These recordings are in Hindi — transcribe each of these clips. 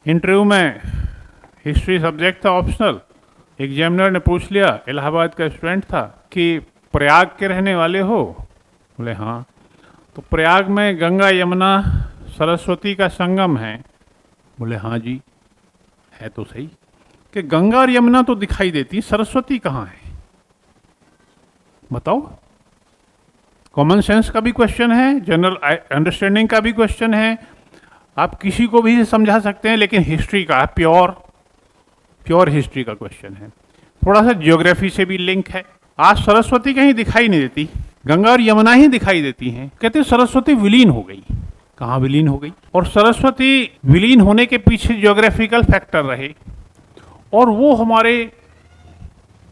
इंटरव्यू में हिस्ट्री सब्जेक्ट था ऑप्शनल, एग्जामिनर ने पूछ लिया, इलाहाबाद का स्टूडेंट था, कि प्रयाग के रहने वाले हो? बोले हाँ। तो प्रयाग में गंगा यमुना सरस्वती का संगम है? बोले हाँ जी। है तो सही कि गंगा और यमुना तो दिखाई देती, सरस्वती कहाँ है? बताओ। कॉमन सेंस का भी क्वेश्चन है, जनरल अंडरस्टैंडिंग का भी क्वेश्चन है, आप किसी को भी समझा सकते हैं, लेकिन हिस्ट्री का प्योर हिस्ट्री का क्वेश्चन है। थोड़ा सा ज्योग्राफी से भी लिंक है। आज सरस्वती कहीं दिखाई नहीं देती, गंगा और यमुना ही दिखाई देती हैं। कहते हैं सरस्वती विलीन हो गई। कहाँ विलीन हो गई? और सरस्वती विलीन होने के पीछे ज्योग्राफिकल फैक्टर रहे, और वो हमारे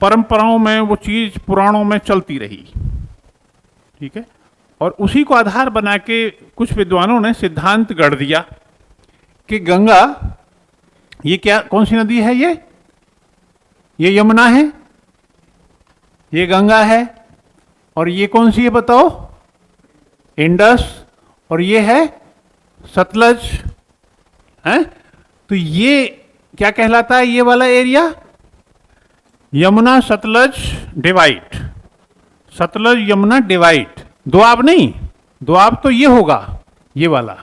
परंपराओं में वो चीज पुराणों में चलती रही। ठीक है। और उसी को आधार बना के कुछ विद्वानों ने सिद्धांत गढ़ दिया कि गंगा, ये क्या, कौन सी नदी है? ये यमुना है, ये गंगा है, और ये कौन सी है बताओ? इंडस, और ये है सतलज है। तो ये क्या कहलाता है? ये वाला area Yamuna Sutlej divide, Sutlej Yamuna divide. Doab नहीं, दोआब तो ये होगा, ये वाला।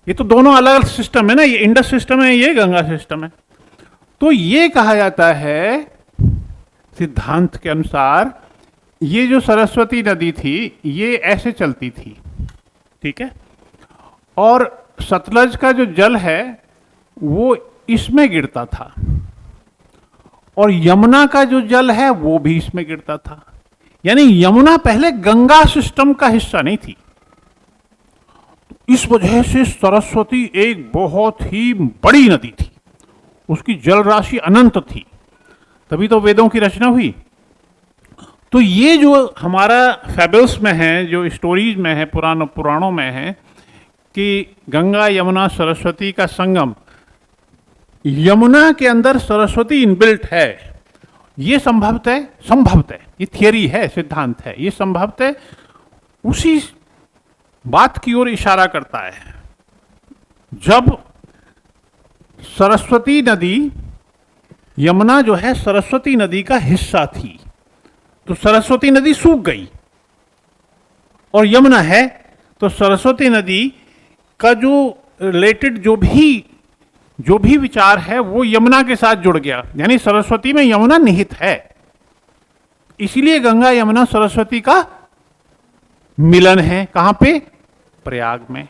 ये तो दोनों अलग अलग सिस्टम है ना, ये इंडस सिस्टम है, ये गंगा सिस्टम है। तो ये कहा जाता है सिद्धांत के अनुसार, ये जो सरस्वती नदी थी ये ऐसे चलती थी, ठीक है, और सतलज का जो जल है वो इसमें गिरता था, और यमुना का जो जल है वो भी इसमें गिरता था। यानी यमुना पहले गंगा सिस्टम का हिस्सा नहीं थी। इस वजह से सरस्वती एक बहुत ही बड़ी नदी थी, उसकी जल राशि अनंत थी, तभी तो वेदों की रचना हुई। तो ये जो हमारा फैबल्स में है, जो स्टोरीज में है, पुराणों में है कि गंगा यमुना सरस्वती का संगम, यमुना के अंदर सरस्वती इनबिल्ट है, ये संभवतः ये थियरी है, सिद्धांत है, ये संभवतः उसी बात की ओर इशारा करता है जब सरस्वती नदी, यमुना जो है सरस्वती नदी का हिस्सा थी, तो सरस्वती नदी सूख गई, और यमुना है तो सरस्वती नदी का जो रिलेटेड जो भी विचार है वो यमुना के साथ जुड़ गया। यानी सरस्वती में यमुना निहित है, इसीलिए गंगा यमुना सरस्वती का मिलन है। कहां पे? प्रयाग में।